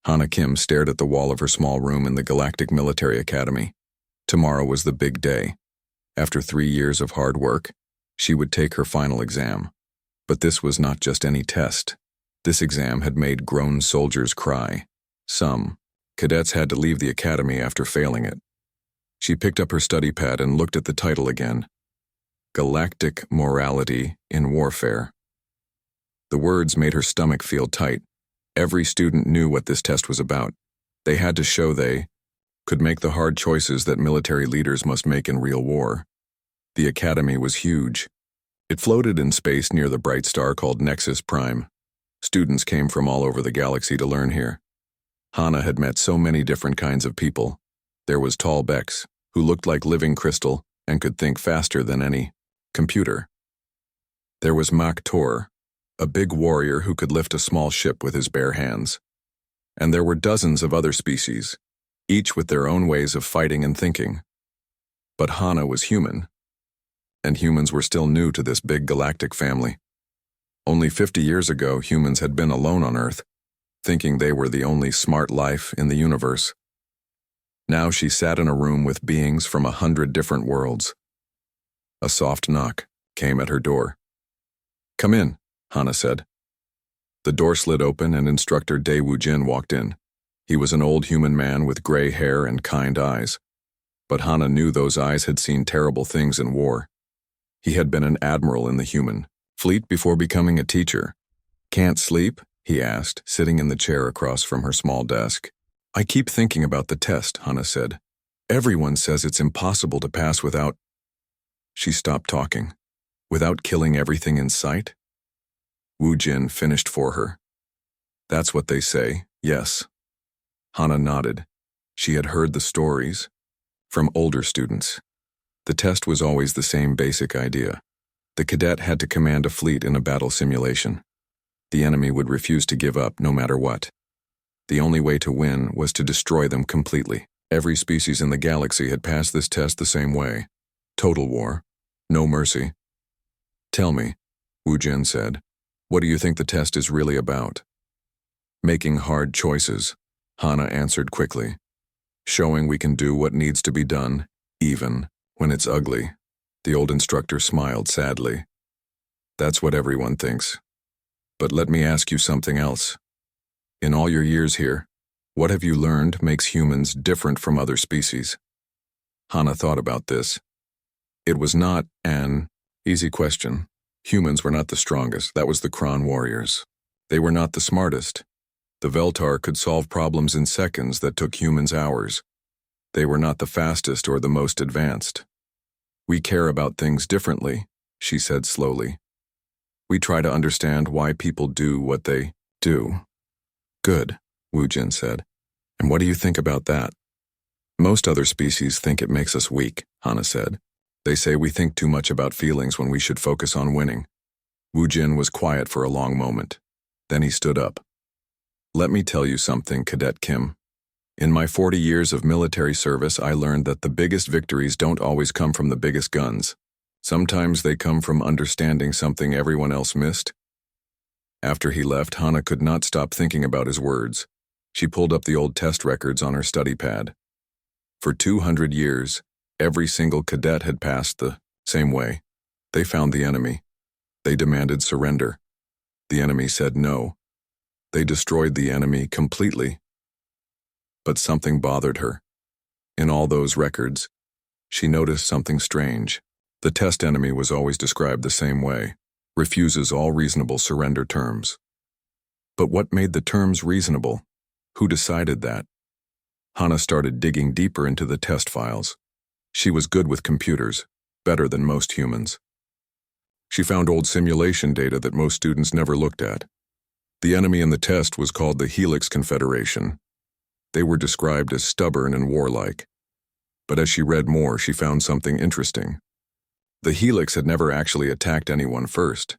Hana Kim stared at the wall of her small room in the Galactic Military Academy. Tomorrow was the big day. After 3 years of hard work, she would take her final exam. But this was not just any test. This exam had made grown soldiers cry. Some cadets had to leave the academy after failing it. She picked up her study pad and looked at the title again. Galactic Morality in Warfare. The words made her stomach feel tight. Every student knew what this test was about. They had to show they could make the hard choices that military leaders must make in real war. The academy was huge. It floated in space near the bright star called Nexus Prime. Students came from all over the galaxy to learn here. Hana had met so many different kinds of people. There was Tall Bex, who looked like living crystal and could think faster than any computer. There was Mak Tor, a big warrior who could lift a small ship with his bare hands. And there were dozens of other species, each with their own ways of fighting and thinking. But Hana was human, and humans were still new to this big galactic family. Only 50 years ago, humans had been alone on Earth, thinking they were the only smart life in the universe. Now she sat in a room with beings from 100 different worlds. A soft knock came at her door. "Come in," Hana said. The door slid open and Instructor Dae Woo Jin walked in. He was an old human man with gray hair and kind eyes. But Hana knew those eyes had seen terrible things in war. He had been an admiral in the human fleet before becoming a teacher. "Can't sleep?" he asked, sitting in the chair across from her small desk. "I keep thinking about the test," Hana said. "Everyone says it's impossible to pass without—" She stopped talking. "Without killing everything in sight?" Woo Jin finished for her. "That's what they say, yes." Hana nodded. She had heard the stories from older students. The test was always the same basic idea. The cadet had to command a fleet in a battle simulation. The enemy would refuse to give up no matter what. The only way to win was to destroy them completely. Every species in the galaxy had passed this test the same way. Total war. No mercy. "Tell me," Woo Jin said, "what do you think the test is really about?" "Making hard choices," Hana answered quickly. "Showing we can do what needs to be done, even when it's ugly." The old instructor smiled sadly. "That's what everyone thinks. But let me ask you something else. In all your years here, what have you learned makes humans different from other species?" Hana thought about this. It was not an easy question. Humans were not the strongest. That was the Kron warriors. They were not the smartest. The Veltar could solve problems in seconds that took humans hours. They were not the fastest or the most advanced. "We care about things differently," she said slowly. "We try to understand why people do what they do." "Good," Woo Jin said. "And what do you think about that?" "Most other species think it makes us weak," Hana said. "They say we think too much about feelings when we should focus on winning." Woo Jin was quiet for a long moment. Then he stood up. "Let me tell you something, Cadet Kim. In my 40 years of military service, I learned that the biggest victories don't always come from the biggest guns. Sometimes they come from understanding something everyone else missed." After he left, Hana could not stop thinking about his words. She pulled up the old test records on her study pad. For 200 years, every single cadet had passed the same way. They found the enemy. They demanded surrender. The enemy said no. They destroyed the enemy completely. But something bothered her. In all those records, she noticed something strange. The test enemy was always described the same way. Refuses all reasonable surrender terms. But what made the terms reasonable? Who decided that? Hana started digging deeper into the test files. She was good with computers, better than most humans. She found old simulation data that most students never looked at. The enemy in the test was called the Helix Confederation. They were described as stubborn and warlike. But as she read more, she found something interesting. The Helix had never actually attacked anyone first.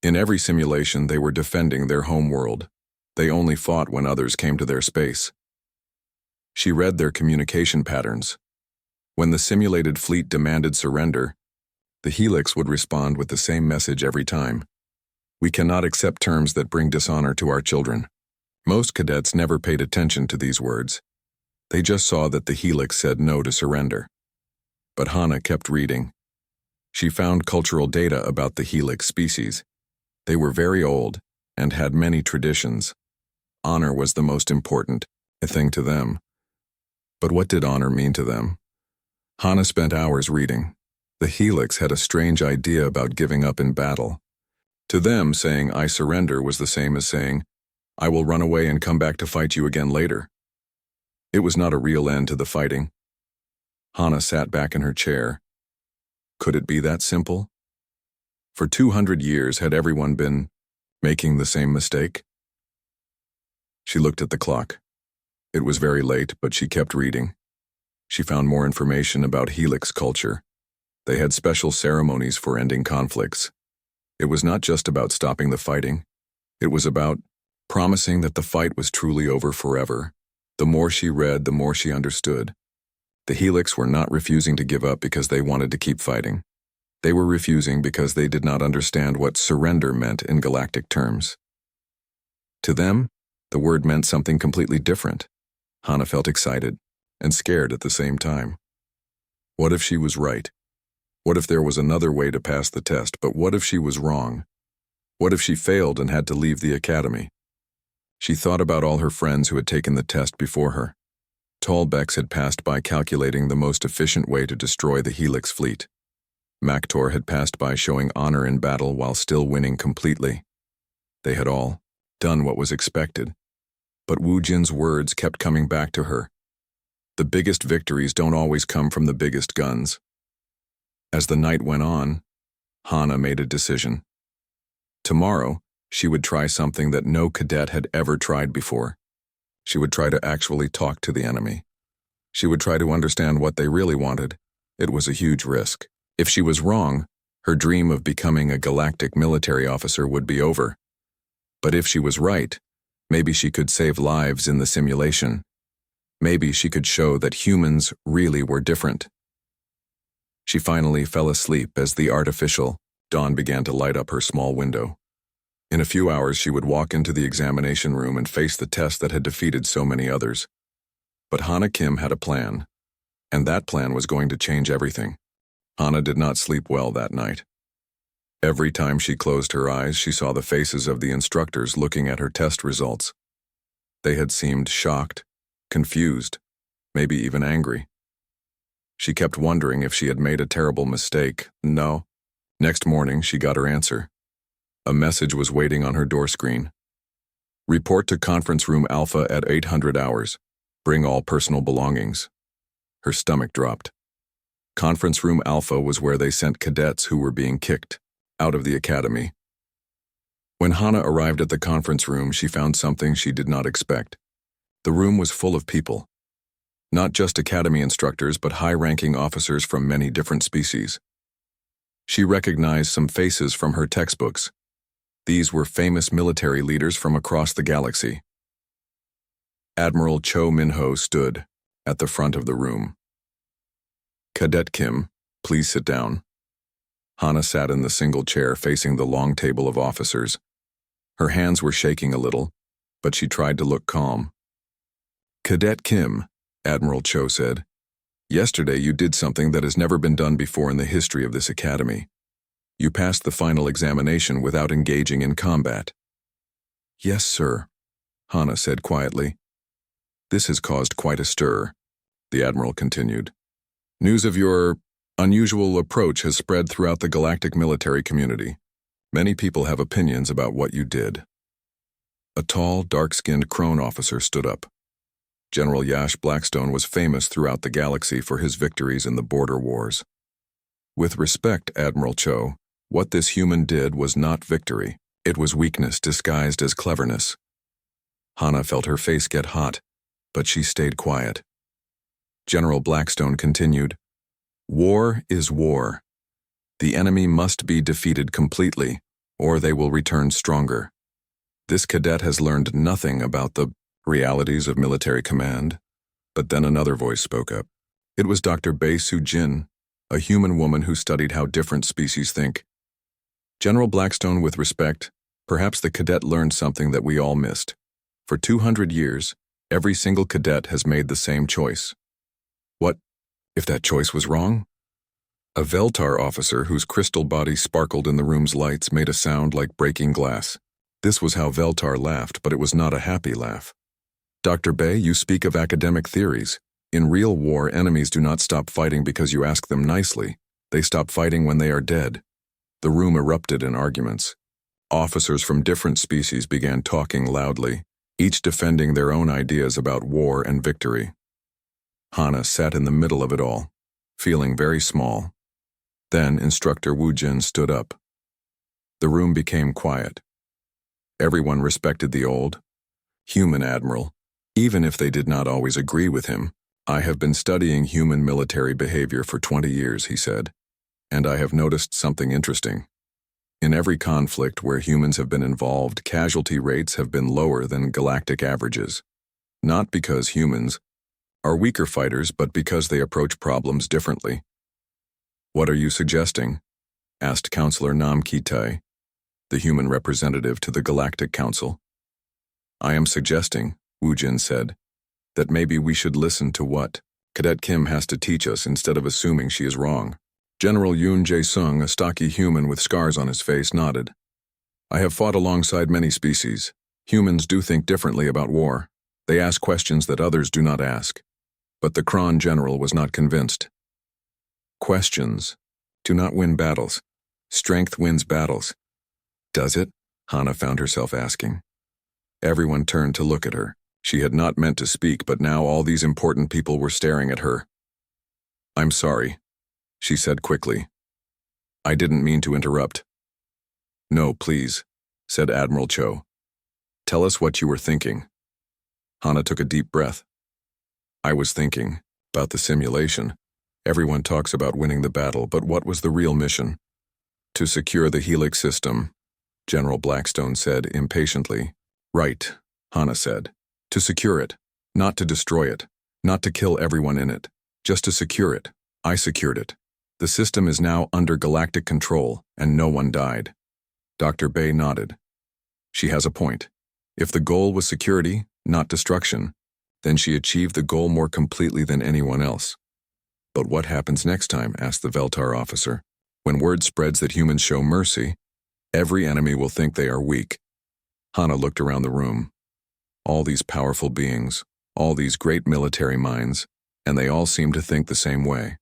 In every simulation, they were defending their home world. They only fought when others came to their space. She read their communication patterns. When the simulated fleet demanded surrender, the Helix would respond with the same message every time. "We cannot accept terms that bring dishonor to our children." Most cadets never paid attention to these words. They just saw that the helix said no to surrender. But Hana kept reading. She found cultural data about the helix species. They were very old and had many traditions. Honor was the most important thing to them. But what did honor mean to them? Hana spent hours reading. The helix had a strange idea about giving up in battle. To them, saying, "I surrender," was the same as saying, "I will run away and come back to fight you again later." It was not a real end to the fighting. Hana sat back in her chair. Could it be that simple? For 200 years, had everyone been making the same mistake? She looked at the clock. It was very late, but she kept reading. She found more information about helix culture. They had special ceremonies for ending conflicts. It was not just about stopping the fighting. It was about promising that the fight was truly over forever. The more she read, the more she understood. The helix were not refusing to give up because they wanted to keep fighting. They were refusing because they did not understand what surrender meant in galactic terms. To them, the word meant something completely different. Hana felt excited and scared at the same time. What if she was right? What if there was another way to pass the test, but what if she was wrong? What if she failed and had to leave the academy? She thought about all her friends who had taken the test before her. Tallbecks had passed by calculating the most efficient way to destroy the helix fleet. Maktor had passed by showing honor in battle while still winning completely. They had all done what was expected. But Wu Jin's words kept coming back to her. The biggest victories don't always come from the biggest guns. As the night went on, Hana made a decision. Tomorrow, she would try something that no cadet had ever tried before. She would try to actually talk to the enemy. She would try to understand what they really wanted. It was a huge risk. If she was wrong, her dream of becoming a galactic military officer would be over. But if she was right, maybe she could save lives in the simulation. Maybe she could show that humans really were different. She finally fell asleep as the artificial dawn began to light up her small window. In a few hours, she would walk into the examination room and face the test that had defeated so many others. But Hana Kim had a plan, and that plan was going to change everything. Hana did not sleep well that night. Every time she closed her eyes, she saw the faces of the instructors looking at her test results. They had seemed shocked, confused, maybe even angry. She kept wondering if she had made a terrible mistake. No. Next morning, she got her answer. A message was waiting on her door screen. Report to Conference Room Alpha at 800 hours. Bring all personal belongings. Her stomach dropped. Conference Room Alpha was where they sent cadets who were being kicked out of the academy. When Hana arrived at the conference room, she found something she did not expect. The room was full of people. Not just academy instructors, but high-ranking officers from many different species. She recognized some faces from her textbooks. These were famous military leaders from across the galaxy. Admiral Cho Min-ho stood at the front of the room. "Cadet Kim, please sit down." Hana sat in the single chair facing the long table of officers. Her hands were shaking a little, but she tried to look calm. "Cadet Kim," Admiral Cho said, "yesterday you did something that has never been done before in the history of this academy. You passed the final examination without engaging in combat." "Yes, sir," Hana said quietly. "This has caused quite a stir," the Admiral continued. "News of your unusual approach has spread throughout the galactic military community. Many people have opinions about what you did." A tall, dark-skinned crone officer stood up. General Yash Blackstone was famous throughout the galaxy for his victories in the border wars. "With respect, Admiral Cho, what this human did was not victory. It was weakness disguised as cleverness." Hana felt her face get hot, but she stayed quiet. General Blackstone continued, "War is war. The enemy must be defeated completely, or they will return stronger. This cadet has learned nothing about the realities of military command." But then another voice spoke up. It was Dr. Bei Su Jin, a human woman who studied how different species think. "General Blackstone, with respect, perhaps the cadet learned something that we all missed. For 200 years, every single cadet has made the same choice. What if that choice was wrong? A Veltar officer whose crystal body sparkled in the room's lights made a sound like breaking glass. This was how Veltar laughed, but it was not a happy laugh. Dr. Bay, you speak of academic theories. In real war, enemies do not stop fighting because you ask them nicely. They stop fighting when they are dead. The room erupted in arguments. Officers from different species began talking loudly, each defending their own ideas about war and victory. Hana sat in the middle of it all, feeling very small. Then Instructor Wu Jin stood up. The room became quiet. Everyone respected the old, human admiral, even if they did not always agree with him. I have been studying human military behavior for 20 years, he said, and I have noticed something interesting. In every conflict where humans have been involved, casualty rates have been lower than galactic averages. Not because humans are weaker fighters, but because they approach problems differently. What are you suggesting? Asked Counselor Nam Kitai, the human representative to the Galactic Council. I am suggesting, Wu Jin said, that maybe we should listen to what Cadet Kim has to teach us instead of assuming she is wrong. General Yoon Jae-sung, a stocky human with scars on his face, nodded. I have fought alongside many species. Humans do think differently about war. They ask questions that others do not ask. But the Kron general was not convinced. Questions do not win battles. Strength wins battles. Does it? Hana found herself asking. Everyone turned to look at her. She had not meant to speak, but now all these important people were staring at her. I'm sorry, she said quickly. I didn't mean to interrupt. No, please, said Admiral Cho. Tell us what you were thinking. Hana took a deep breath. I was thinking about the simulation. Everyone talks about winning the battle, but what was the real mission? To secure the Helix system, General Blackstone said impatiently. Right, Hana said. To secure it, not to destroy it, not to kill everyone in it, just to secure it. I secured it. The system is now under galactic control, and no one died. Dr. Bay nodded. She has a point. If the goal was security, not destruction, then she achieved the goal more completely than anyone else. But what happens next time? Asked the Veltar officer. When word spreads that humans show mercy, every enemy will think they are weak. Hana looked around the room. All these powerful beings, all these great military minds, and they all seem to think the same way.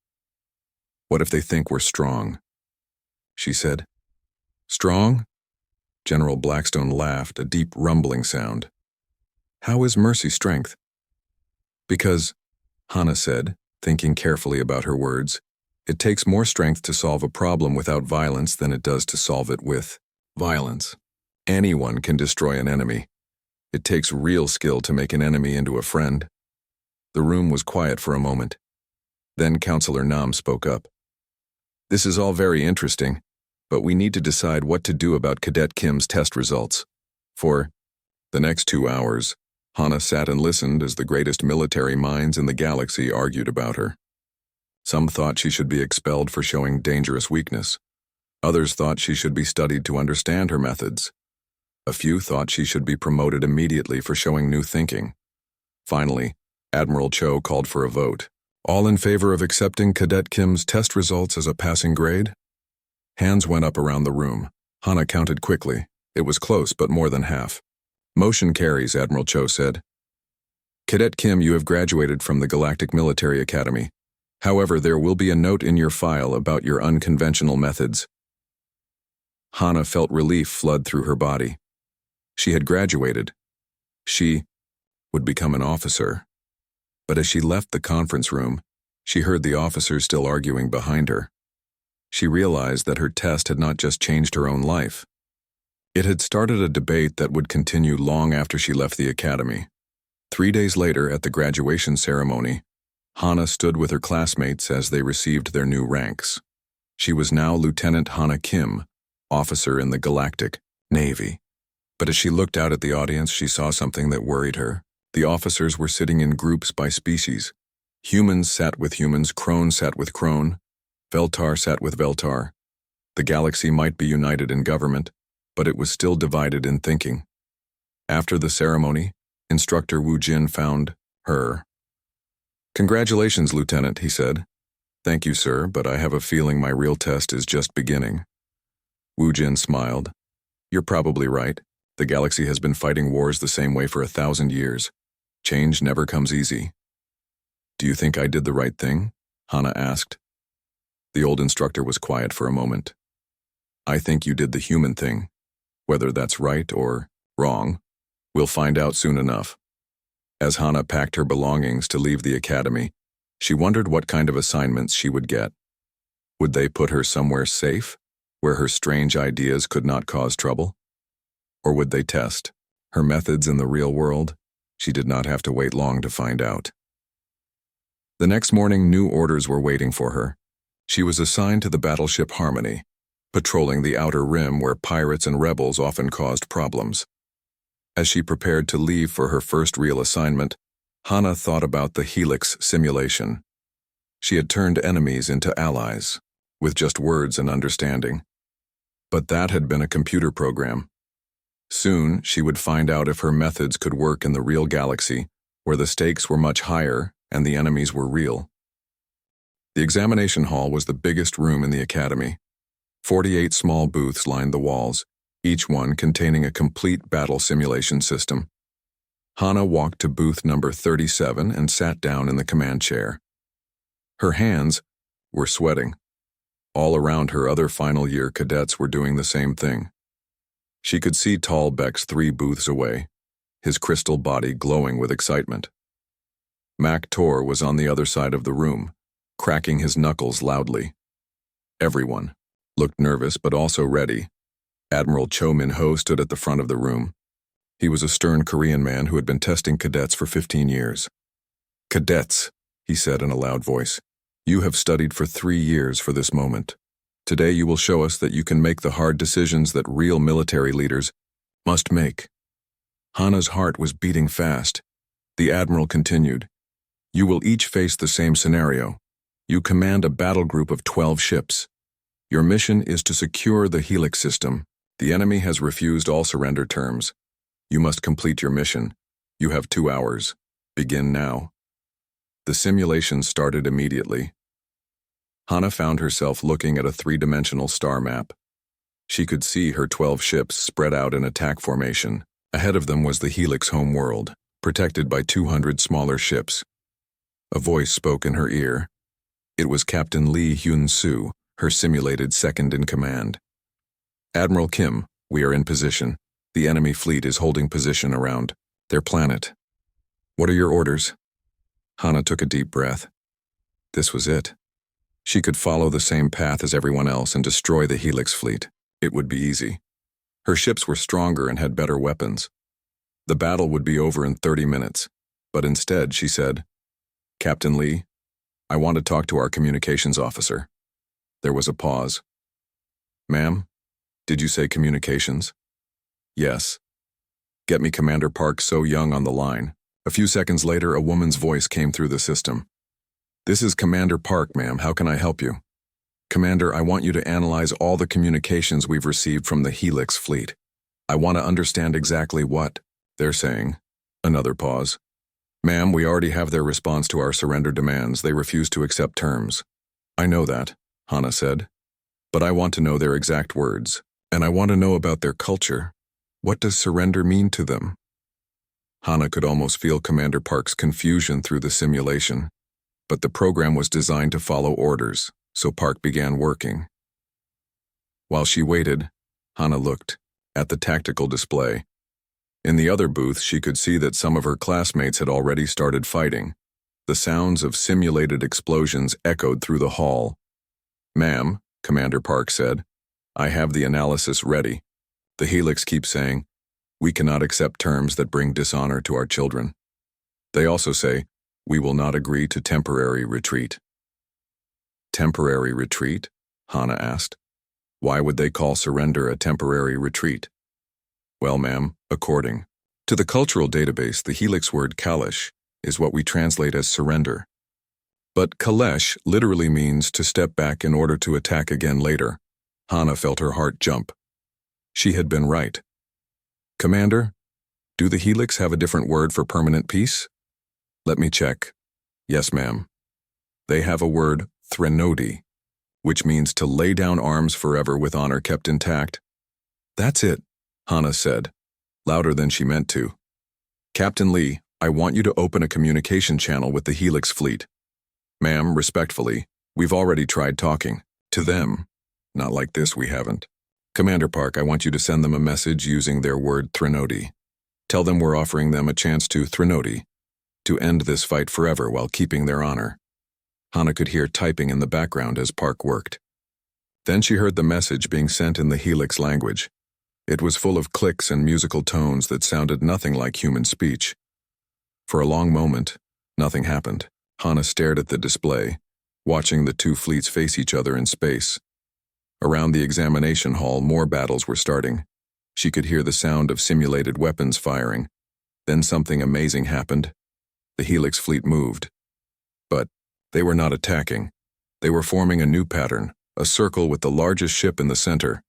What if they think we're strong? She said. Strong? General Blackstone laughed, a deep rumbling sound. How is mercy strength? Because, Hana said, thinking carefully about her words, it takes more strength to solve a problem without violence than it does to solve it with violence. Anyone can destroy an enemy. It takes real skill to make an enemy into a friend. The room was quiet for a moment. Then Counselor Nam spoke up. This is all very interesting, but we need to decide what to do about Cadet Kim's test results. For the next 2 hours, Hana sat and listened as the greatest military minds in the galaxy argued about her. Some thought she should be expelled for showing dangerous weakness. Others thought she should be studied to understand her methods. A few thought she should be promoted immediately for showing new thinking. Finally, Admiral Cho called for a vote. All in favor of accepting Cadet Kim's test results as a passing grade? Hands went up around the room. Hana counted quickly. It was close, but more than half. Motion carries, Admiral Cho said. Cadet Kim, you have graduated from the Galactic Military Academy. However, there will be a note in your file about your unconventional methods. Hana felt relief flood through her body. She had graduated. She would become an officer. But as she left the conference room, she heard the officers still arguing behind her. She realized that her test had not just changed her own life. It had started a debate that would continue long after she left the academy. 3 days later, at the graduation ceremony, Hana stood with her classmates as they received their new ranks. She was now Lieutenant Hana Kim, officer in the Galactic Navy. But as she looked out at the audience, she saw something that worried her. The officers were sitting in groups by species. Humans sat with humans, Krone sat with Krone, Veltar sat with Veltar. The galaxy might be united in government, but it was still divided in thinking. After the ceremony, Instructor Wu Jin found her. "Congratulations, Lieutenant," he said. "Thank you, sir, but I have a feeling my real test is just beginning." Wu Jin smiled. "You're probably right. The galaxy has been fighting wars the same way for 1,000 years. Change never comes easy." "Do you think I did the right thing?" Hana asked. The old instructor was quiet for a moment. "I think you did the human thing. Whether that's right or wrong, we'll find out soon enough." As Hana packed her belongings to leave the academy, she wondered what kind of assignments she would get. Would they put her somewhere safe, where her strange ideas could not cause trouble? Or would they test her methods in the real world? She did not have to wait long to find out. The next morning, new orders were waiting for her. She was assigned to the battleship Harmony, patrolling the outer rim where pirates and rebels often caused problems. As she prepared to leave for her first real assignment, Hana thought about the Helix simulation. She had turned enemies into allies, with just words and understanding. But that had been a computer program. Soon, she would find out if her methods could work in the real galaxy, where the stakes were much higher and the enemies were real. The examination hall was the biggest room in the academy. 48 small booths lined the walls, each one containing a complete battle simulation system. Hana walked to booth number 37 and sat down in the command chair. Her hands were sweating. All around her, other final-year cadets were doing the same thing. She could see Tall Beck's 3 booths away, his crystal body glowing with excitement. Mac Tor was on the other side of the room, cracking his knuckles loudly. Everyone looked nervous but also ready. Admiral Cho Min-ho stood at the front of the room. He was a stern Korean man who had been testing cadets for 15 years. "Cadets," he said in a loud voice, "you have studied for 3 years for this moment. Today you will show us that you can make the hard decisions that real military leaders must make." Hana's heart was beating fast. The Admiral continued, "You will each face the same scenario. You command a battle group of 12 ships. Your mission is to secure the Helix system. The enemy has refused all surrender terms. You must complete your mission. You have 2 hours. Begin now." The simulation started immediately. Hana found herself looking at a 3-dimensional star map. She could see her 12 ships spread out in attack formation. Ahead of them was the Helix home world, protected by 200 smaller ships. A voice spoke in her ear. It was Captain Lee Hyun-soo, her simulated second-in-command. "Admiral Kim, we are in position. The enemy fleet is holding position around their planet. What are your orders?" Hana took a deep breath. This was it. She could follow the same path as everyone else and destroy the Helix fleet. It would be easy. Her ships were stronger and had better weapons. The battle would be over in 30 minutes, but instead she said, "Captain Lee, I want to talk to our communications officer." There was a pause. "Ma'am, did you say communications?" "Yes." "Get me Commander Park So-young on the line." A few seconds later, a woman's voice came through the system. "This is Commander Park, ma'am. How can I help you?" "Commander, I want you to analyze all the communications we've received from the Helix fleet. I want to understand exactly what they're saying." Another pause. "Ma'am, we already have their response to our surrender demands. They refuse to accept terms." "I know that," Hana said. "But I want to know their exact words, and I want to know about their culture. What does surrender mean to them?" Hana could almost feel Commander Park's confusion through the simulation. But the program was designed to follow orders, so Park began working. While she waited, Hana looked at the tactical display. In the other booth, she could see that some of her classmates had already started fighting. The sounds of simulated explosions echoed through the hall. "Ma'am," Commander Park said, "I have the analysis ready. The Helix keeps saying, we cannot accept terms that bring dishonor to our children. They also say, we will not agree to temporary retreat." "Temporary retreat?" Hana asked. "Why would they call surrender a temporary retreat?" "Well, ma'am, according to the cultural database, the Helix word Kalesh is what we translate as surrender. But Kalesh literally means to step back in order to attack again later." Hana felt her heart jump. She had been right. "Commander, Do the Helix have a different word for permanent peace? Let me check. Yes, ma'am. They have a word, threnody, which means to lay down arms forever with honor kept intact. That's it, Hana said, louder than she meant to. Captain Lee, I want you to open a communication channel with the Helix fleet. Ma'am, respectfully, we've already tried talking. To them. Not like this, we haven't. Commander Park, I want you to send them a message using their word threnody. Tell them we're offering them a chance to threnody, to end this fight forever while keeping their honor. Hana could hear typing in the background as Park worked. Then she heard the message being sent in the Helix language. It was full of clicks and musical tones that sounded nothing like human speech. For a long moment, nothing happened. Hana stared at the display, watching the two fleets face each other in space. Around the examination hall, more battles were starting. She could hear the sound of simulated weapons firing. Then something amazing happened. The Helix fleet moved. But they were not attacking. They were forming a new pattern, a circle with the largest ship in the center.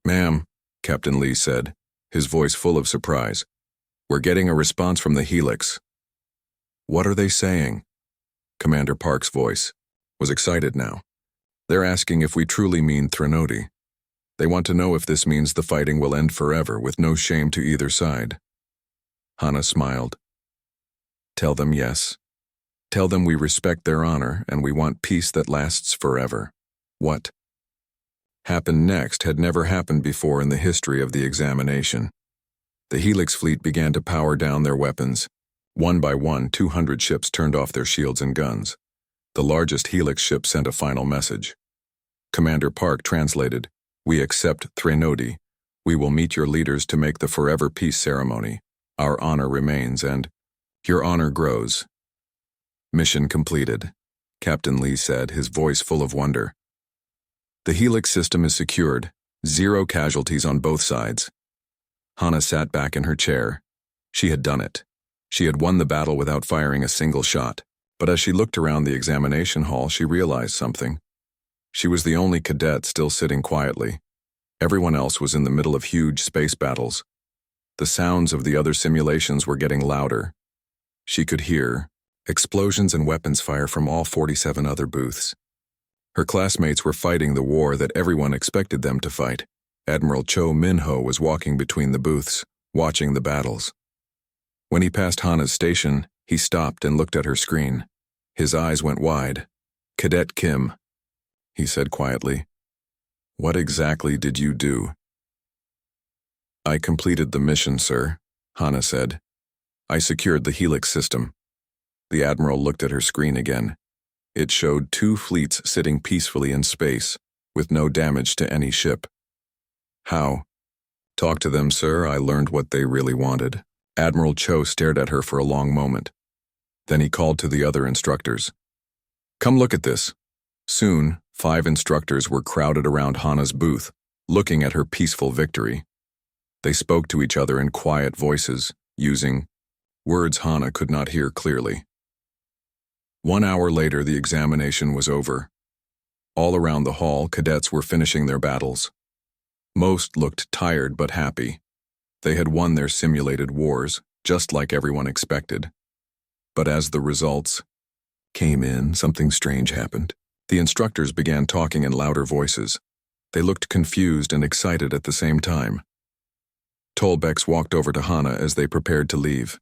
Ma'am, Captain Lee said, his voice full of surprise. We're getting a response from the Helix. What are they saying? Commander Park's voice was excited now. They're asking if we truly mean threnody. They want to know if this means the fighting will end forever with no shame to either side. Hana smiled. Tell them yes. Tell them we respect their honor and we want peace that lasts forever. What happened next had never happened before in the history of the examination. The Helix fleet began to power down their weapons. One by one, 200 ships turned off their shields and guns. The largest Helix ship sent a final message. Commander Park translated, "We accept threnody. We will meet your leaders to make the forever peace ceremony. Our honor remains and your honor grows." Mission completed, Captain Lee said, his voice full of wonder. The Helix system is secured, 0 casualties on both sides. Hana sat back in her chair. She had done it. She had won the battle without firing a single shot. But as she looked around the examination hall, she realized something. She was the only cadet still sitting quietly. Everyone else was in the middle of huge space battles. The sounds of the other simulations were getting louder. She could hear explosions and weapons fire from all 47 other booths. Her classmates were fighting the war that everyone expected them to fight. Admiral Cho Min-ho was walking between the booths, watching the battles. When he passed Hana's station, he stopped and looked at her screen. His eyes went wide. "Cadet Kim," he said quietly. "What exactly did you do?" "I completed the mission, sir," Hana said. "I secured the Helix system." The Admiral looked at her screen again. It showed 2 fleets sitting peacefully in space, with no damage to any ship. "How?" "Talk to them, sir. I learned what they really wanted." Admiral Cho stared at her for a long moment. Then he called to the other instructors. "Come look at this." Soon, 5 instructors were crowded around Hana's booth, looking at her peaceful victory. They spoke to each other in quiet voices, using words Hana could not hear clearly. 1 hour later, the examination was over. All around the hall, cadets were finishing their battles. Most looked tired but happy. They had won their simulated wars, just like everyone expected. But as the results came in, something strange happened. The instructors began talking in louder voices. They looked confused and excited at the same time. Tolbex walked over to Hana as they prepared to leave.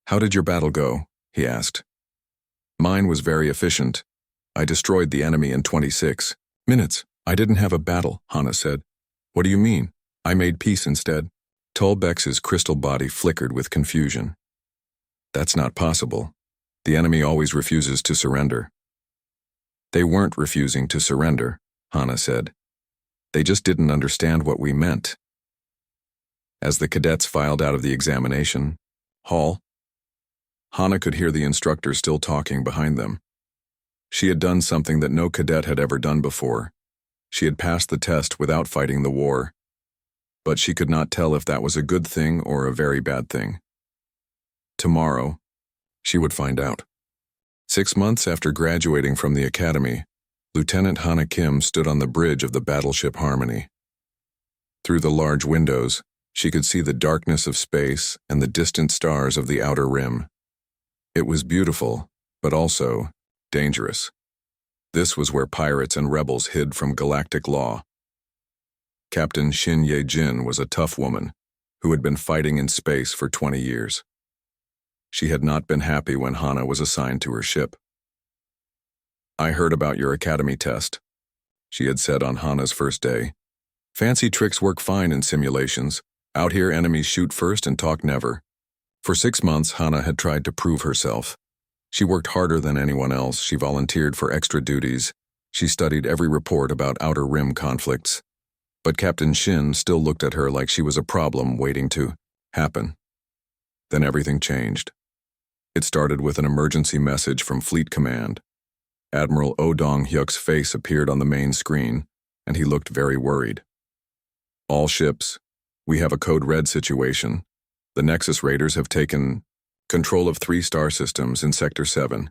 "How did your battle go?" he asked. "Mine was very efficient. I destroyed the enemy in 26 minutes. I didn't have a battle," Hana said. "What do you mean?" "I made peace instead." Tolbex's crystal body flickered with confusion. "That's not possible. The enemy always refuses to surrender." "They weren't refusing to surrender," Hana said. "They just didn't understand what we meant." As the cadets filed out of the examination hall, Hana could hear the instructor still talking behind them. She had done something that no cadet had ever done before. She had passed the test without fighting the war. But she could not tell if that was a good thing or a very bad thing. Tomorrow, she would find out. 6 months after graduating from the academy, Lieutenant Hana Kim stood on the bridge of the battleship Harmony. Through the large windows, She could see the darkness of space and the distant stars of the outer rim. It was beautiful, but also dangerous. This was where pirates and rebels hid from galactic law. Captain Shin Ye-jin was a tough woman who had been fighting in space for 20 years. She had not been happy when Hana was assigned to her ship. "I heard about your academy test," she had said on Hana's first day. "Fancy tricks work fine in simulations. Out here, enemies shoot first and talk never." For 6 months, Hana had tried to prove herself. She worked harder than anyone else. She volunteered for extra duties. She studied every report about Outer Rim conflicts. But Captain Shin still looked at her like she was a problem waiting to happen. Then everything changed. It started with an emergency message from Fleet Command. Admiral Oh Dong-hyuk's face appeared on the main screen, and he looked very worried. "All ships, we have a code red situation. The Nexus Raiders have taken control of 3 star systems in Sector 7.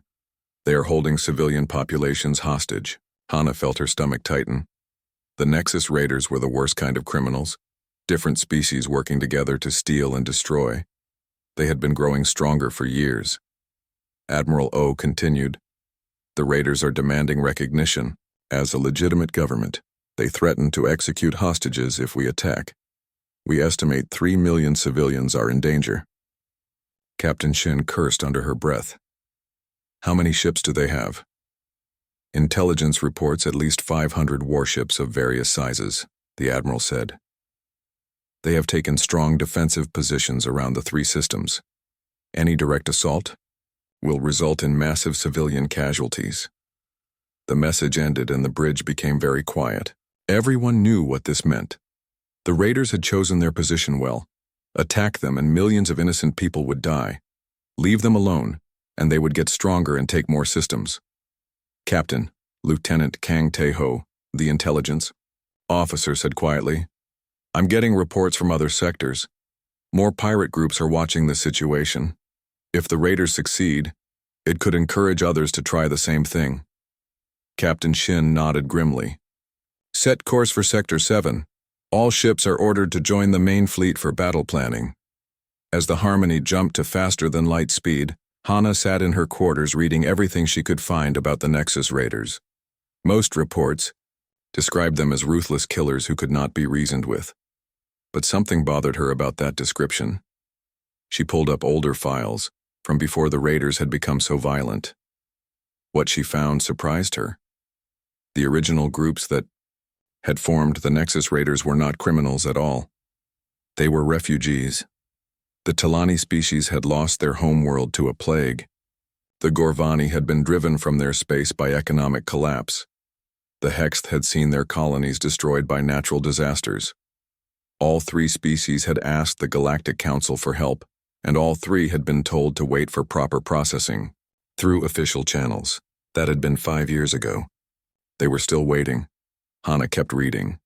They are holding civilian populations hostage." Hana felt her stomach tighten. The Nexus Raiders were the worst kind of criminals, different species working together to steal and destroy. They had been growing stronger for years. Admiral O continued, "The Raiders are demanding recognition. As a legitimate government, they threaten to execute hostages if we attack. We estimate 3 million civilians are in danger." Captain Shin cursed under her breath. "How many ships do they have?" "Intelligence reports at least 500 warships of various sizes," the Admiral said. "They have taken strong defensive positions around the 3 systems. Any direct assault will result in massive civilian casualties." The message ended and the bridge became very quiet. Everyone knew what this meant. The Raiders had chosen their position well. Attack them and millions of innocent people would die. Leave them alone, and they would get stronger and take more systems. "Captain, Lieutenant Kang Tae-ho, the intelligence officer said quietly, "I'm getting reports from other sectors. More pirate groups are watching the situation. If the Raiders succeed, it could encourage others to try the same thing." Captain Shin nodded grimly. "Set course for Sector 7. All ships are ordered to join the main fleet for battle planning." As the Harmony jumped to faster than light speed, Hana sat in her quarters reading everything she could find about the Nexus Raiders. Most reports described them as ruthless killers who could not be reasoned with. But something bothered her about that description. She pulled up older files from before the Raiders had become so violent. What she found surprised her. The original groups that had formed the Nexus Raiders were not criminals at all. They were refugees. The Talani species had lost their homeworld to a plague. The Gorvani had been driven from their space by economic collapse. The Hext had seen their colonies destroyed by natural disasters. All 3 species had asked the Galactic Council for help, and all 3 had been told to wait for proper processing through official channels. That had been 5 years ago. They were still waiting. Hana kept reading.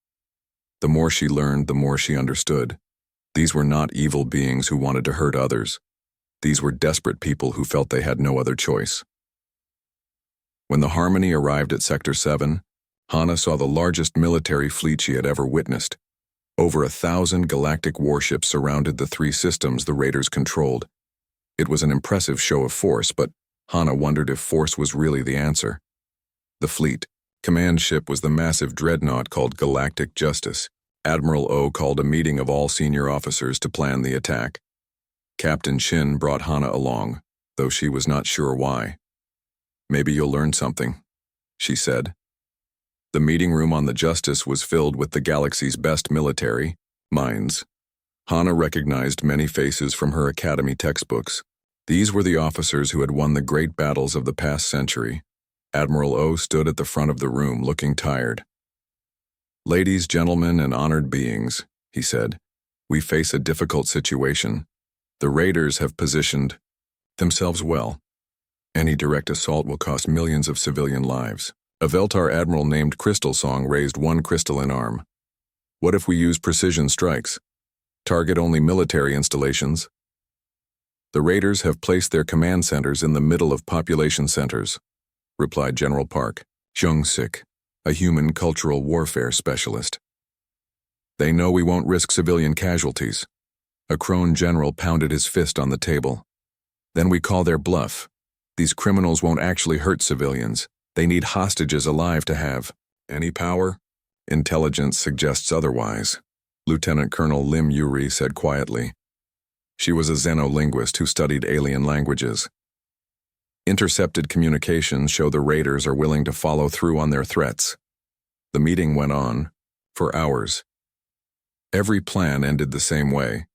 The more she learned, the more she understood. These were not evil beings who wanted to hurt others. These were desperate people who felt they had no other choice. When the Harmony arrived at Sector 7, Hana saw the largest military fleet she had ever witnessed. Over 1,000 galactic warships surrounded the 3 systems the Raiders controlled. It was an impressive show of force, but Hana wondered if force was really the answer. The fleet command ship was the massive dreadnought called Galactic Justice. Admiral O called a meeting of all senior officers to plan the attack. Captain Shin brought Hana along, though she was not sure why. "Maybe you'll learn something," she said. The meeting room on the Justice was filled with the galaxy's best military minds. Hana recognized many faces from her academy textbooks. These were the officers who had won the great battles of the past century. Admiral O stood at the front of the room, looking tired. "Ladies, gentlemen, and honored beings," he said, "we face a difficult situation. The Raiders have positioned themselves well. Any direct assault will cost millions of civilian lives." A Veltar admiral named Crystal Song raised one crystalline arm. "What if we use precision strikes? Target only military installations?" "The Raiders have placed their command centers in the middle of population centers," replied General Park Jung-sik, a human cultural warfare specialist. "They know we won't risk civilian casualties. A crone general pounded his fist on the table. Then we call their bluff. These criminals won't actually hurt civilians. They need hostages alive to have any power. Intelligence suggests otherwise, Lieutenant Colonel Lim Yuri said quietly. She was a xenolinguist who studied alien languages. Intercepted communications show the raiders are willing to follow through on their threats. The meeting went on for hours. Every plan ended the same way.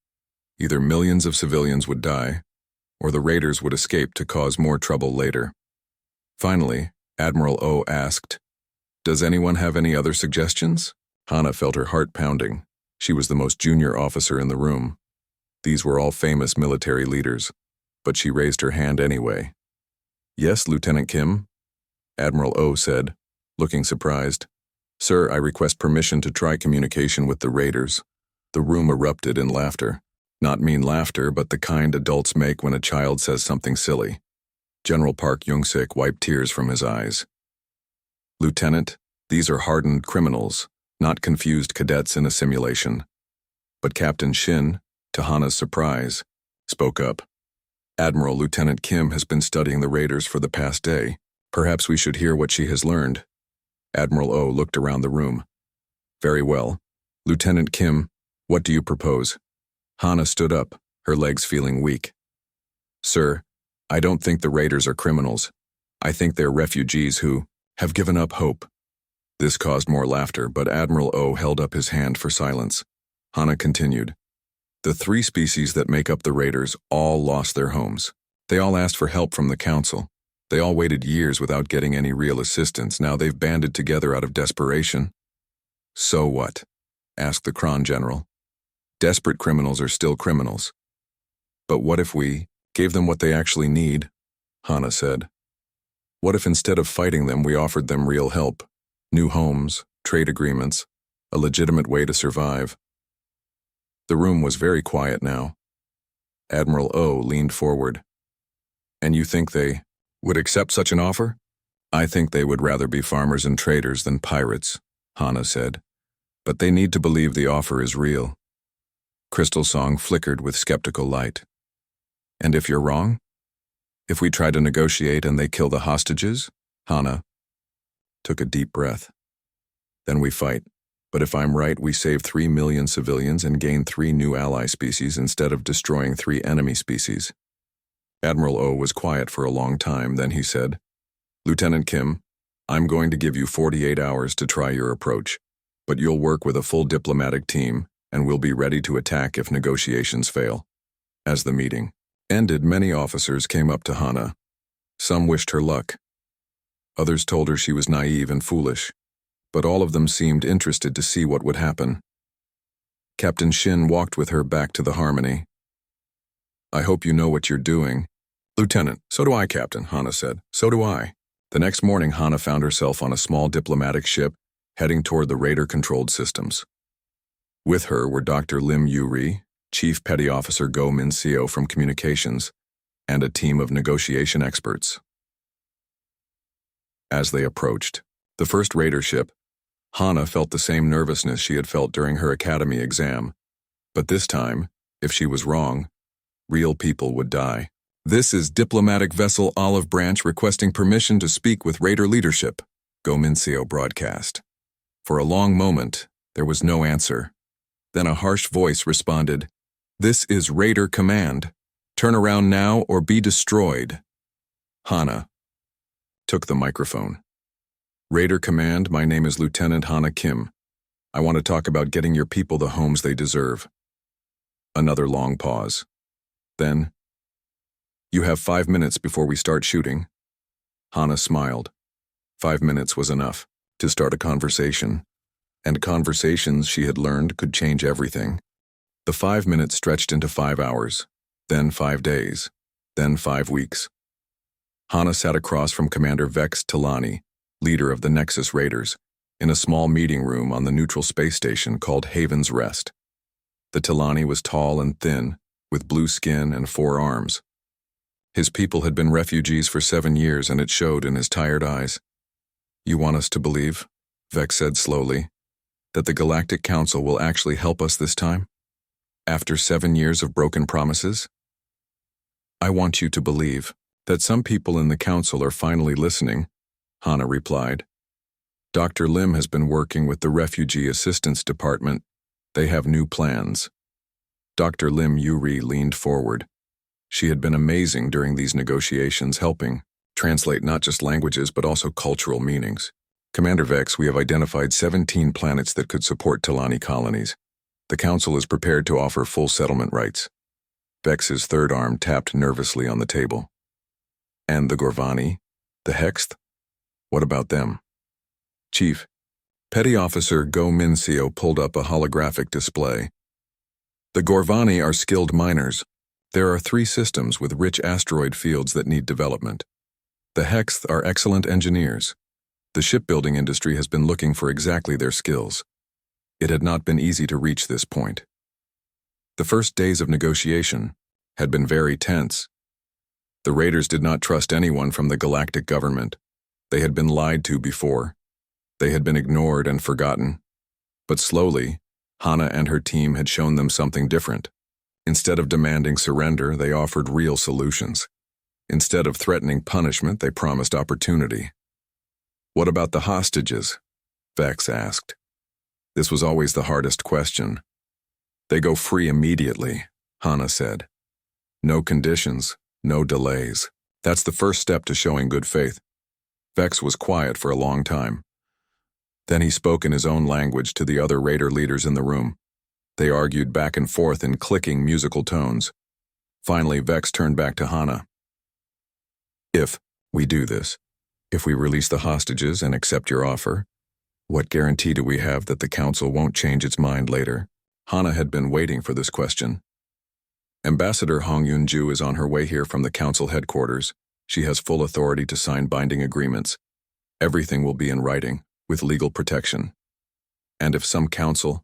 Either millions of civilians would die, or the raiders would escape to cause more trouble later. Finally, Admiral O asked, "Does anyone have any other suggestions?" Hana felt her heart pounding. She was the most junior officer in the room. These were all famous military leaders, but she raised her hand anyway. "Yes, Lieutenant Kim," Admiral O said, looking surprised. "Sir, I request permission to try communication with the raiders." The room erupted in laughter. Not mean laughter, but the kind adults make when a child says something silly. General Park Young-sik wiped tears from his eyes. "Lieutenant, these are hardened criminals, not confused cadets in a simulation." But Captain Shin, to Hana's surprise, spoke up. "Admiral, Lieutenant Kim has been studying the raiders for the past day. Perhaps we should hear what she has learned." Admiral O looked around the room. "Very well. Lieutenant Kim, what do you propose?" Hana stood up, her legs feeling weak. "Sir, I don't think the raiders are criminals. I think they're refugees who have given up hope." This caused more laughter, but Admiral O held up his hand for silence. Hana continued. "The three species that make up the raiders all lost their homes. They all asked for help from the council. They all waited years without getting any real assistance. Now they've banded together out of desperation." "So what?" asked the Kron general. "Desperate criminals are still criminals." "But what if we gave them what they actually need?" Hana said. "What if instead of fighting them we offered them real help? New homes, trade agreements, a legitimate way to survive?" The room was very quiet now. Admiral O leaned forward. "And you think they would accept such an offer?" "I think they would rather be farmers and traders than pirates," Hana said. "But they need to believe the offer is real." Crystal Song flickered with skeptical light. "And if you're wrong? If we try to negotiate and they kill the hostages?" Hana took a deep breath. "Then we fight. But if I'm right, we save 3 million civilians and gain 3 new ally species instead of destroying 3 enemy species." Admiral O was quiet for a long time, then he said, "Lieutenant Kim, I'm going to give you 48 hours to try your approach, but you'll work with a full diplomatic team and we'll be ready to attack if negotiations fail." As the meeting ended, many officers came up to Hana. Some wished her luck. Others told her she was naive and foolish, but all of them seemed interested to see what would happen. Captain Shin walked with her back to the Harmony. "I hope you know what you're doing." "Lieutenant, so do I, Captain," Hana said. "So do I." The next morning, Hana found herself on a small diplomatic ship heading toward the raider-controlled systems. With her were Dr. Lim Yuri, Chief Petty Officer Go Min-seo from Communications, and a team of negotiation experts. As they approached the first raider ship, Hana felt the same nervousness she had felt during her academy exam. But this time, if she was wrong, real people would die. "This is Diplomatic Vessel Olive Branch requesting permission to speak with raider leadership," Go Min-seo broadcast. For a long moment, there was no answer. Then a harsh voice responded, "This is Raider Command. Turn around now or be destroyed." Hana took the microphone. "Raider Command, my name is Lieutenant Hana Kim. I want to talk about getting your people the homes they deserve." Another long pause. Then, "You have 5 minutes before we start shooting." Hana smiled. 5 minutes was enough to start a conversation. And conversations, she had learned, could change everything. The 5 minutes stretched into 5 hours, then 5 days, then 5 weeks. Hana sat across from Commander Vex Talani, leader of the Nexus Raiders, in a small meeting room on the neutral space station called Haven's Rest. The Talani was tall and thin, with blue skin and 4 arms. His people had been refugees for 7 years, and it showed in his tired eyes. "You want us to believe," Vex said slowly, "that the Galactic Council will actually help us this time?" After 7 years of broken promises? I want you to believe that some people in the council are finally listening, Hana replied. Dr. Lim has been working with the Refugee Assistance Department. They have new plans. Dr. Lim Yuri leaned forward. She had been amazing during these negotiations, helping translate not just languages but also cultural meanings. Commander Vex, we have identified 17 planets that could support Talani colonies. The Council is prepared to offer full settlement rights. Vex's third arm tapped nervously on the table. And the Gorvani? The Hexth? What about them? Chief, Petty Officer Go Minseo pulled up a holographic display. The Gorvani are skilled miners. There are 3 systems with rich asteroid fields that need development. The Hexth are excellent engineers. The shipbuilding industry has been looking for exactly their skills. It had not been easy to reach this point. The first days of negotiation had been very tense. The raiders did not trust anyone from the galactic government. They had been lied to before. They had been ignored and forgotten. But slowly, Hana and her team had shown them something different. Instead of demanding surrender, they offered real solutions. Instead of threatening punishment, they promised opportunity. What about the hostages? Vex asked. This was always the hardest question. They go free immediately, Hana said. No conditions, no delays. That's the first step to showing good faith. Vex was quiet for a long time. Then he spoke in his own language to the other raider leaders in the room. They argued back and forth in clicking musical tones. Finally, Vex turned back to Hana. If we do this, if we release the hostages and accept your offer, what guarantee do we have that the Council won't change its mind later? Hana had been waiting for this question. Ambassador Hong Yunju is on her way here from the Council headquarters. She has full authority to sign binding agreements. Everything will be in writing, with legal protection. And if some Council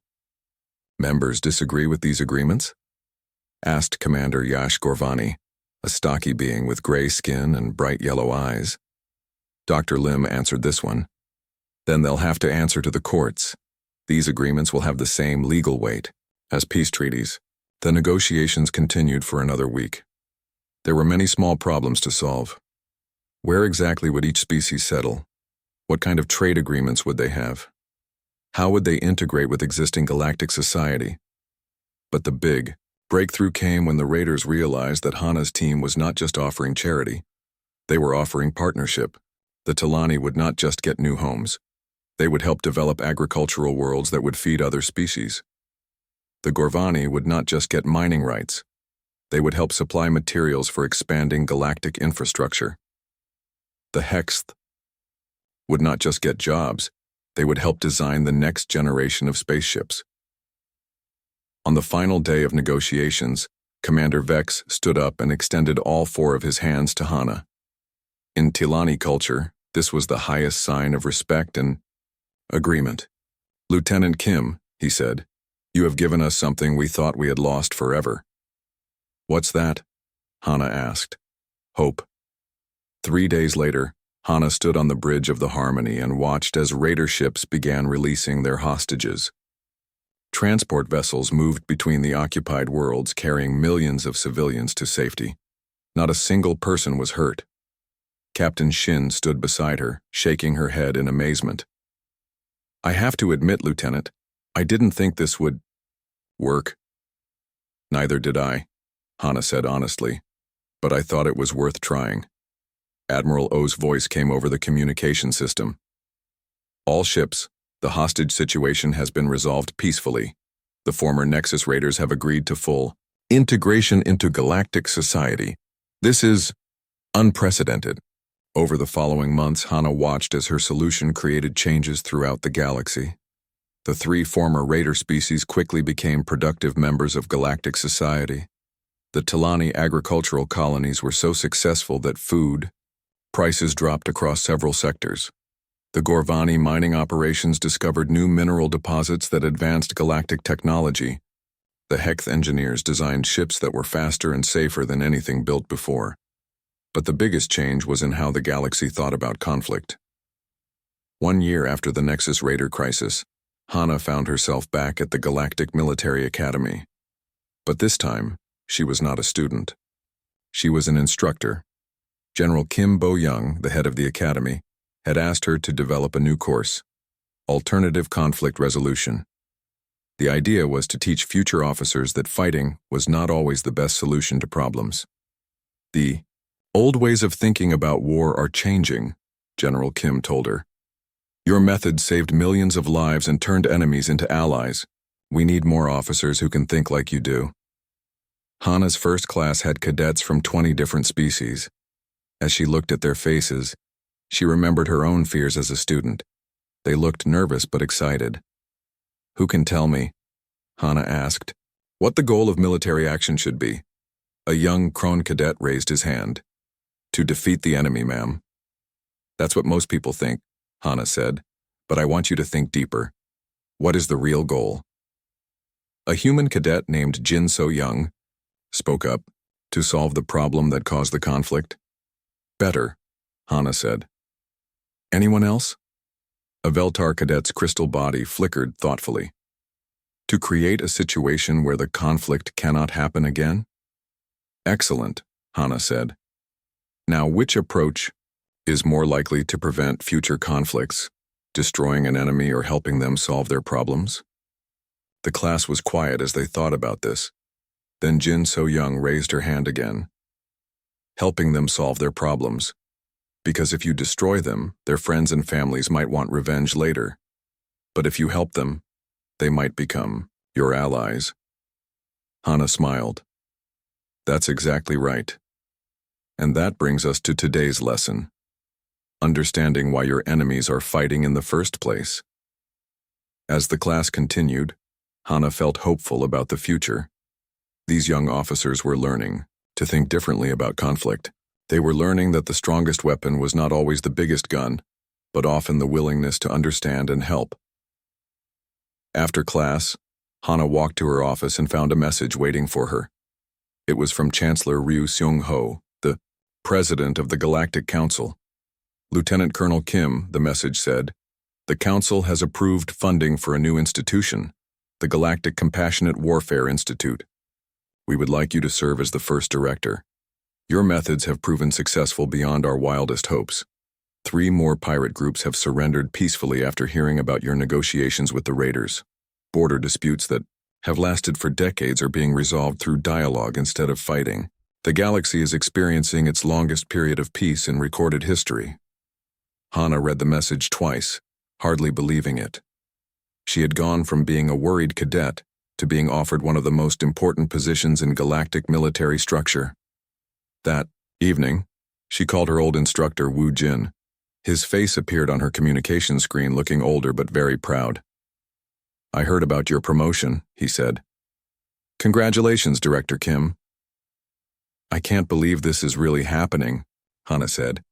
members disagree with these agreements? Asked Commander Yash Gorvani, a stocky being with gray skin and bright yellow eyes. Dr. Lim answered this one. Then they'll have to answer to the courts. These agreements will have the same legal weight as peace treaties. The negotiations continued for another week. There were many small problems to solve. Where exactly would each species settle? What kind of trade agreements would they have? How would they integrate with existing galactic society? But the big breakthrough came when the raiders realized that Hana's team was not just offering charity. They were offering partnership. The Talani would not just get new homes. They would help develop agricultural worlds that would feed other species. The Gorvani would not just get mining rights. They would help supply materials for expanding galactic infrastructure. The Hexth would not just get jobs. They would help design the next generation of spaceships. On the final day of negotiations, Commander Vex stood up and extended all 4 of his hands to Hana. In Tilani culture, this was the highest sign of respect and agreement. Lieutenant Kim, he said, you have given us something we thought we had lost forever. What's that? Hana asked. Hope. 3 days later, Hana stood on the bridge of the Harmony and watched as raider ships began releasing their hostages. Transport vessels moved between the occupied worlds carrying millions of civilians to safety. Not a single person was hurt. Captain Shin stood beside her, shaking her head in amazement. I have to admit, Lieutenant, I didn't think this would work. Neither did I, Hana said honestly, but I thought it was worth trying. Admiral O's voice came over the communication system. All ships, the hostage situation has been resolved peacefully. The former Nexus Raiders have agreed to full integration into galactic society. This is unprecedented. Over the following months, Hana watched as her solution created changes throughout the galaxy. The 3 former Raider species quickly became productive members of galactic society. The Talani agricultural colonies were so successful that food prices dropped across several sectors. The Gorvani mining operations discovered new mineral deposits that advanced galactic technology. The Hexth engineers designed ships that were faster and safer than anything built before. But the biggest change was in how the galaxy thought about conflict. 1 year after the Nexus Raider crisis, Hana found herself back at the Galactic Military Academy. But this time, she was not a student. She was an instructor. General Kim Bo-young, the head of the academy, had asked her to develop a new course, Alternative Conflict Resolution. The idea was to teach future officers that fighting was not always the best solution to problems. The old ways of thinking about war are changing, General Kim told her. Your method saved millions of lives and turned enemies into allies. We need more officers who can think like you do. Hana's first class had cadets from 20 different species. As she looked at their faces, she remembered her own fears as a student. They looked nervous but excited. Who can tell me, Hana asked, what the goal of military action should be? A young Krone cadet raised his hand. To defeat the enemy, ma'am. That's what most people think, Hana said, but I want you to think deeper. What is the real goal? A human cadet named Jin So-young spoke up, to solve the problem that caused the conflict. Better, Hana said. Anyone else? A Veltar cadet's crystal body flickered thoughtfully. To create a situation where the conflict cannot happen again? Excellent, Hana said. Now, which approach is more likely to prevent future conflicts, destroying an enemy or helping them solve their problems? The class was quiet as they thought about this. Then Jin So-young raised her hand again. Helping them solve their problems. Because if you destroy them, their friends and families might want revenge later. But if you help them, they might become your allies. Hana smiled. That's exactly right. And that brings us to today's lesson. Understanding why your enemies are fighting in the first place. As the class continued, Hana felt hopeful about the future. These young officers were learning to think differently about conflict. They were learning that the strongest weapon was not always the biggest gun, but often the willingness to understand and help. After class, Hana walked to her office and found a message waiting for her. It was from Chancellor Ryu Seung-ho, the president of the Galactic Council. Lieutenant Colonel Kim, the message said, the Council has approved funding for a new institution, the Galactic Compassionate Warfare Institute. We would like you to serve as the first director. Your methods have proven successful beyond our wildest hopes. 3 more pirate groups have surrendered peacefully after hearing about your negotiations with the raiders. Border disputes that have lasted for decades are being resolved through dialogue instead of fighting. The galaxy is experiencing its longest period of peace in recorded history. Hana read the message twice, hardly believing it. She had gone from being a worried cadet to being offered one of the most important positions in galactic military structure. That evening, she called her old instructor Wu Jin. His face appeared on her communication screen, looking older but very proud. I heard about your promotion, he said. Congratulations, Director Kim. I can't believe this is really happening, Hana said.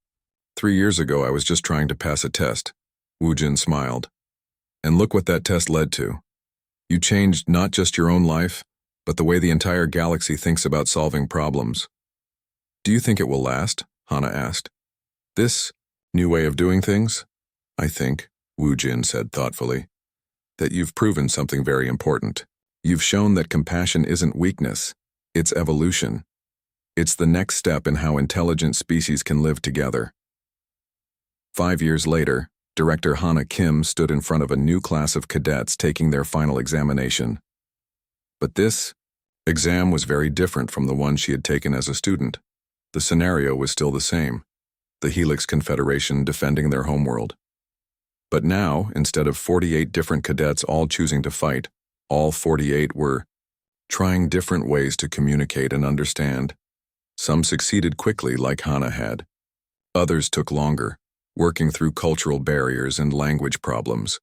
3 years ago, I was just trying to pass a test. Wu Jin smiled. And look what that test led to. You changed not just your own life, but the way the entire galaxy thinks about solving problems. Do you think it will last? Hana asked. This new way of doing things? I think, Wu Jin said thoughtfully, that you've proven something very important. You've shown that compassion isn't weakness, it's evolution. It's the next step in how intelligent species can live together. 5 years later, Director Hana Kim stood in front of a new class of cadets taking their final examination. But this exam was very different from the one she had taken as a student. The scenario was still the same, the Helix Confederation defending their homeworld. But now, instead of 48 different cadets all choosing to fight, all 48 were trying different ways to communicate and understand. Some succeeded quickly, like Hana had. Others took longer, working through cultural barriers and language problems.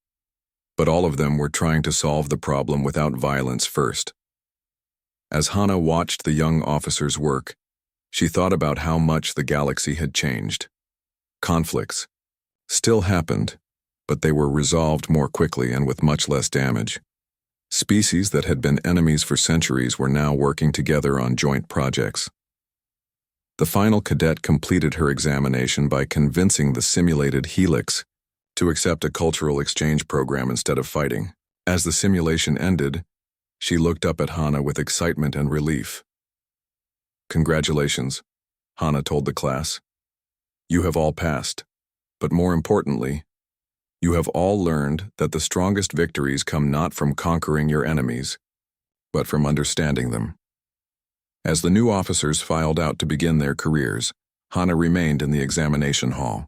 But all of them were trying to solve the problem without violence first. As Hana watched the young officers work, she thought about how much the galaxy had changed. Conflicts still happened, but they were resolved more quickly and with much less damage. Species that had been enemies for centuries were now working together on joint projects. The final cadet completed her examination by convincing the simulated Helix to accept a cultural exchange program instead of fighting. As the simulation ended, She looked up at Hana with excitement and relief. "Congratulations," Hana told the class. "You have all passed. But more importantly, you have all learned that the strongest victories come not from conquering your enemies, but from understanding them." As the new officers filed out to begin their careers, Hana remained in the examination hall.